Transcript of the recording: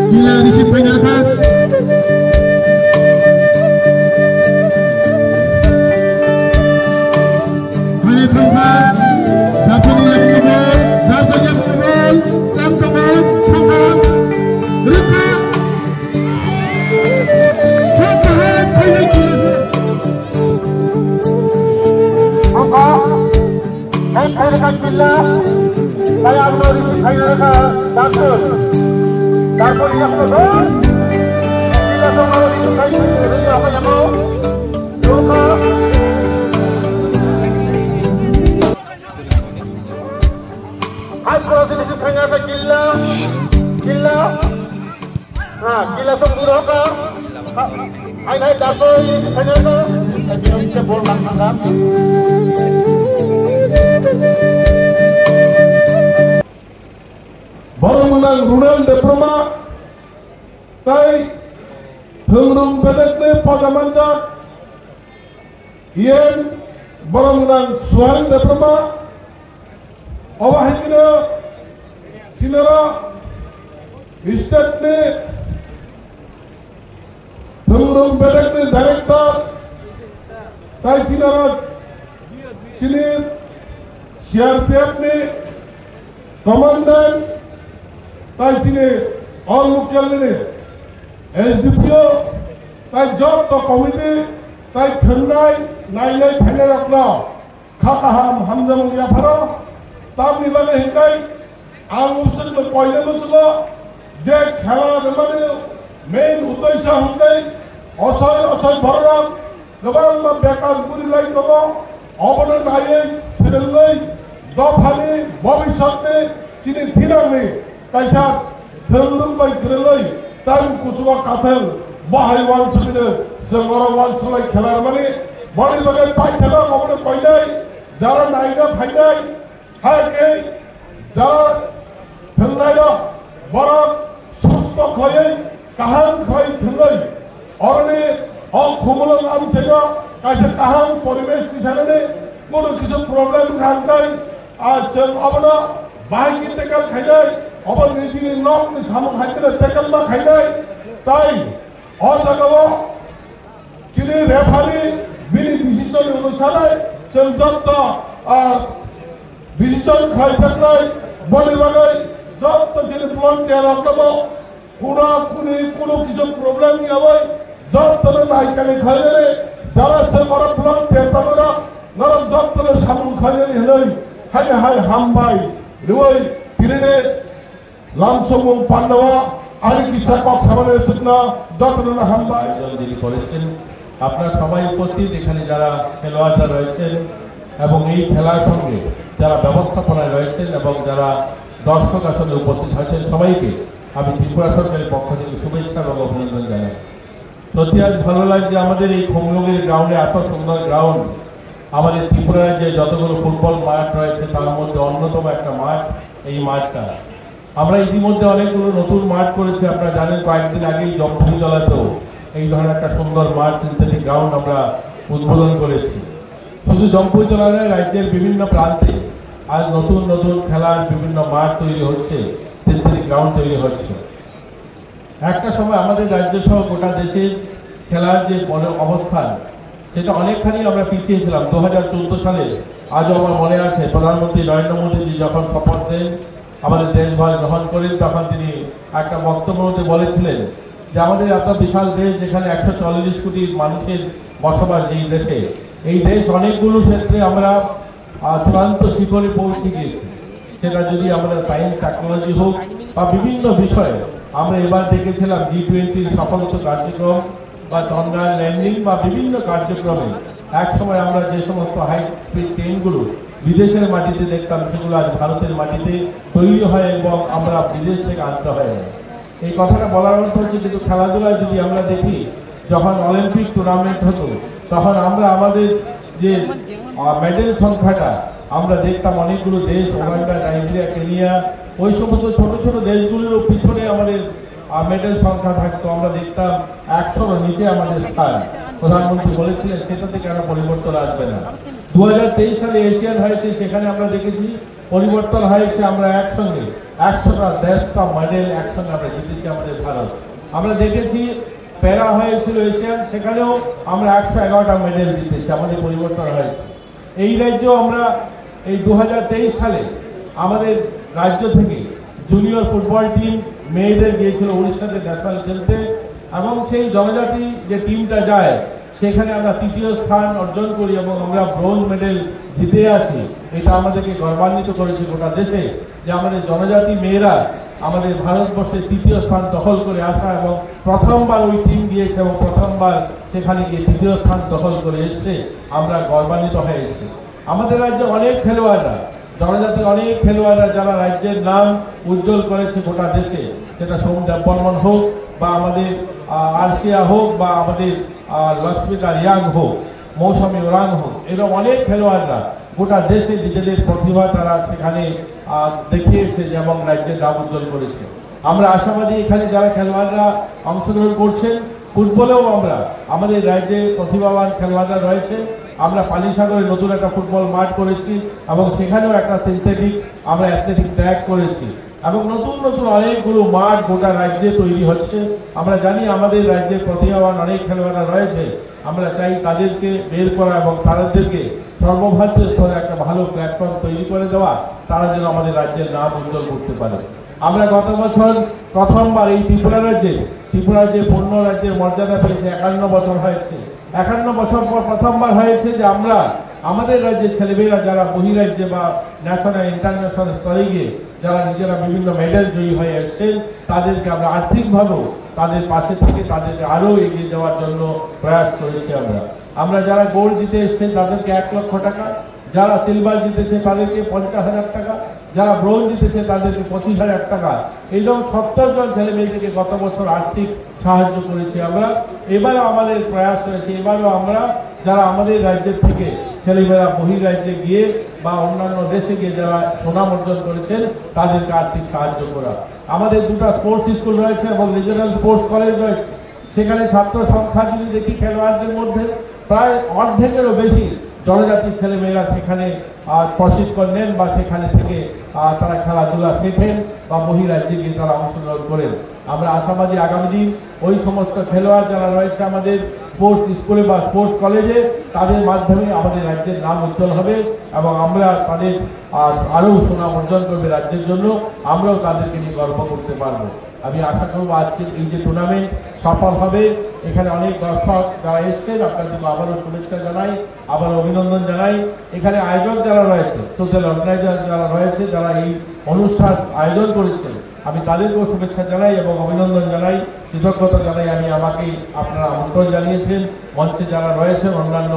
Bila disimpulkan hari tempat satu yang kebal, satu yang kebal, yang kebal, kebal, berapa? Berapa hari ini? Apa? Saya kecillah, saya ambil saya takut. Tampil yang betul, bila semua disukai sendiri apa yang mau, lupa. Kalau sini sukanya apa gila, gila semburu apa? Hai tampil sukanya apa? Jadi kita boleh makan. Bangunan rural diploma, kai pengurung pedekne pajamanjak, ien bangunan suan diploma, awahikna sinara, istetne pengurung pedekne director. ताई चीनी CRPF ने commandant ताई चीनी all मुख्य ने SDPO ताई job तो committee ताई फेंगनाय नायनाय फाइनल अपना खाकाहाम हमजम याफारो ताम निबाले हिंगाय आं मुसुल पयले मुसुल जे खेला माने मेन उद्देश्य हिंगाय असय असय भरम गोबां बेकार बुरिलाय दङ अबनो नायै सेरेलै दफानि भबिष्यतनि चिनि थिनांनि कायसा धोरोम बाय धोरोलै टाइम कुसुवा काथेल बाहाय वाल सुबिनो जोंगर वाल सुलाय खेला माने बडि बगे पाइथेला अबनो कयनाय जारा नायना फायनाय हायके जारा फेंनाय बर सुस्त खयै काहां खय थलै अरनि और खुमलो नाम चेगा कैसे कहाँ परिवेश किसाने कोनो किसी प्रॉब्लम खानकाई आज चल अपना बाइक की टेकल खाइले अपन निजी नॉक में सामने खाइले टेकल ना खाइले ताई और जगह चीनी रेफारी बिनी डिसीजन अनुसार चल जब डिसीजन खाई सकते बड़े बड़े जब तो चीनी प्लान तैयार रखना पूरा कोनो किसी प्रॉब्लम नहीं आवे जब तले नायकाने खाइले जरा से बड़ा प्लान तेता बड़ा नरम जब तले सामु खाइले हलै हाय हाय हामबाय रुई तिरेने लामसमु पांडवा आरि किसा पाक सामने सपना যতনা হামবাই যিনি করেছেন আপনারা সবাই উপস্থিত এখানে যারা খেলোয়াড়রা রয়েছেন এবং এই খেলার সঙ্গে যারা ব্যবস্থাপনায় রয়েছেন এবং যারা দর্শক আসলে উপস্থিত হয়েছেন সবাইকে আমি ত্রিপুরা সরকারের পক্ষ থেকে শুভেচ্ছা এবং অভিনন্দন জানাই। সত্যি আজ ভালো লাগছে আমাদের এই খোমলুগের গ্রাউন্ডে এত সুন্দর গ্রাউন্ড আমাদের ত্রিপুরার যে যতগুলো ফুটবল মাঠ রয়েছে তার মধ্যে অন্যতম একটা মাঠ এই মাঠটা আমরা ইতিমধ্যে অনেকগুলো নতুন মাঠ করেছি আপনারা জানেন কয়েকদিন আগেই জম্পুজলাতেও এই ধরনের একটা সুন্দর মাঠ সিনথেটিক গ্রাউন্ড আমরা উদ্বোধন করেছি। শুধু জম্পুজলা নয় রাজ্যের বিভিন্ন প্রান্তে আজ নতুন নতুন খেলার বিভিন্ন মাঠ তৈরি হচ্ছে সিনথেটিক গ্রাউন্ড তৈরি হচ্ছে। একটা সময় আমাদের রাজ্য সহ গোটা দেশের খেলার যে অবস্থান সেটা অনেকখানি আমরা পিছিয়ে ছিলাম। 2014 সালে আজও আমার মনে আছে প্রধানমন্ত্রী নরেন্দ্র মোদীজি যখন শপথ দেন আমাদের দেশভাগ গ্রহণ করেন তখন তিনি একটা বক্তব্যতে বলেছিলেন যে আমাদের এত বিশাল দেশ যেখানে 140 কোটি মানুষের বসবাস এই দেশ অনেকগুলো ক্ষেত্রে আমরা চূড়ান্ত শিখরে পৌঁছে গিয়েছি। সেটা যদি আমরা সায়েন্স টেকনোলজি হোক বা বিভিন্ন বিষয়ে আমরা এবার দেখেছিলাম G20 সফলতা কার্যক্রম বা চন্দ্রায়ন ল্যান্ডিং বা বিভিন্ন কার্যক্রমে একসময় আমরা যে সমস্ত হাই স্পিড ট্রেনগুলো বিদেশের মাটিতে দেখতাম সেগুলো আজ ভারতের মাটিতে তৈরি হয় এবং আমরা বিদেশ থেকে আনতে হয় না। এই কথাটা বলার অর্থ হচ্ছে কিন্তু খেলাধুলায় যদি আমরা দেখি যখন অলিম্পিক টুর্নামেন্ট হতো তখন আমরা আমাদের যে মেডেল সংখ্যাটা আমরা দেখতাম অনেকগুলো দেশ ওগান্ডা নাইজেরিয়া কেনিয়া ওই সমস্ত ছোট ছোট দেশগুলোর পিছনে আমাদের মেডেল সংখ্যা থাকতো আমরা দেখতাম 100-এর নিচে আমাদের স্থান। প্রধানমন্ত্রী বলেছিলেন সেটাতে কেন পরিবর্তন আসবে না। 2023 সালে এশিয়ান হয়েছে সেখানে আমরা দেখেছি পরিবর্তন হয়েছে আমরা একসঙ্গে 100টা দেশটা মেডেল একসঙ্গে আমরা জিতেছি আমাদের ভারত। আমরা দেখেছি প্যারা হয়েছিল এশিয়ান সেখানেও আমরা 111টা মেডেল জিতেছি আমাদের পরিবর্তন হয়েছে। এই রাজ্য আমরা এই 2023 সালে আমাদের রাজ্য থেকে জুনিয়র ফুটবল টিম মেয়েদের গিয়েছিল উড়িষ্যাতে ন্যাশনাল খেলতে এবং সেই জনজাতি যে টিমটা যায় সেখানে আমরা তৃতীয় স্থান অর্জন করি এবং আমরা ব্রোঞ্জ মেডেল জিতে আসি। এটা আমাদেরকে গর্বান্বিত করেছে গোটা দেশে যে আমাদের জনজাতি মেয়েরা আমাদের ভারতবর্ষের তৃতীয় স্থান দখল করে আসা এবং প্রথমবার ওই টিম গিয়েছে এবং প্রথমবার সেখানে গিয়ে তৃতীয় স্থান দখল করে এসে আমরা গর্বান্বিত হয়েছি। আমাদের রাজ্যে অনেক খেলোয়াড়রা জনজাতি অনেক খেলোয়াড়রা যারা রাজ্যের নাম উজ্জ্বল করেছে গোটা দেশে সেটা সোমদেব বর্মন হোক বা আমাদের আরসিয়া হোক বা আমাদের লক্ষ্মিকা রিয়াং হোক মৌসুমী ওরাং হোক এরকম অনেক খেলোয়াড়রা গোটা দেশে নিজেদের প্রতিভা তারা সেখানে দেখিয়েছে এবং রাজ্যের নাম উজ্জ্বল করেছে। আমরা আশাবাদী এখানে যারা খেলোয়াড়রা অংশগ্রহণ করছেন ফুটবলেও আমরা আমাদের রাজ্যে প্রতিভাবান খেলোয়াড়রা রয়েছে। আমরা পানিসাগরে নতুন একটা ফুটবল মাঠ করেছি এবং সেখানেও একটা সিনথেটিক আমরা অ্যাথলেটিক ট্র্যাক করেছি। এবং নতুন নতুন অনেকগুলো মাঠ গোটা রাজ্যে তৈরি হচ্ছে। আমরা জানি আমাদের রাজ্যে প্রতিভাবান অনেক খেলোয়াড়রা রয়েছে, আমরা চাই তাদেরকে বের করা এবং তাদেরকে সর্বভারতীয় স্তরে একটা ভালো প্ল্যাটফর্ম তৈরি করে দেওয়া, তারা যেন আমাদের রাজ্যের নাম উজ্জ্বল করতে পারে। আমরা গত বছর প্রথমবার এই ত্রিপুরা রাজ্যে পূর্ণ রাজ্যের মর্যাদা পেয়েছে, 51 বছর হয়েছে। 51 বছর পর প্রথমবার হয়েছে যে আমরা আমাদের রাজ্যের ছেলেমেয়েরা যারা বহিরাজ্যে বা ন্যাশনাল ইন্টারন্যাশনাল স্তরে গিয়ে যারা নিজেরা বিভিন্ন মেডেল জয়ী হয়ে এসছেন, তাদেরকে আমরা আর্থিকভাবেও তাদের পাশে থেকে তাদেরকে আরও এগিয়ে যাওয়ার জন্য প্রয়াস করেছি। আমরা যারা গোল্ড জিতে এসছেন তাদেরকে 1 লক্ষ টাকা, যারা সিলভার জিতেছে তাদেরকে 50,000 টাকা, যারা ব্রোঞ্জ জিতেছে তাদেরকে 25,000 টাকা, এইরকম 70 জন ছেলে মেয়েদেরকে গত বছর আর্থিক সাহায্য করেছি আমরা। এবারও আমাদের প্রয়াস রয়েছে, এবারও আমরা যারা আমাদের রাজ্যের থেকে ছেলেমেয়েরা বহিরাজ্যে গিয়ে বা অন্যান্য দেশে গিয়ে যারা সুনাম অর্জন করেছেন তাদেরকে আর্থিক সাহায্য করা। আমাদের 2টা স্পোর্টস স্কুল রয়েছে এবং রিজিওনাল স্পোর্টস কলেজ রয়েছে, সেখানে ছাত্র সংখ্যা যদি দেখি খেলোয়াড়দের মধ্যে প্রায় অর্ধেকেরও বেশি জনজাতির ছেলেমেয়েরা সেখানে প্রশিক্ষণ নেন বা সেখানে থেকে তারা খেলাধুলা শেখেন বা বহিরাজ্যে গিয়ে তারা অংশগ্রহণ করেন। আমরা আশাবাদী আগামী দিন ওই সমস্ত খেলোয়াড় যারা রয়েছে আমাদের স্পোর্টস স্কুলে বা স্পোর্টস কলেজে, তাদের মাধ্যমে আমাদের রাজ্যের নাম উজ্জ্বল হবে এবং আমরা তাদের আরও সুনাম অর্জন করবে রাজ্যের জন্য, আমরাও তাদেরকে নিয়ে গর্ব করতে পারবো। আমি আশা করবো আজকের এই যে টুর্নামেন্ট সফল হবে। এখানে অনেক দর্শক যারা এসছেন আপনাদেরকে আবারও শুভেচ্ছা জানাই, আবার অভিনন্দন জানাই। এখানে আয়োজক যারা রয়েছে, সোশ্যাল অর্গানাইজার যারা রয়েছে, যারা এই অনুষ্ঠান আয়োজন করেছেন, আমি তাদেরকেও শুভেচ্ছা জানাই এবং অভিনন্দন জানাই, কৃতজ্ঞতা জানাই। আমাকে আপনারা আমন্ত্রণ জানিয়েছেন, মঞ্চে যারা রয়েছেন অন্যান্য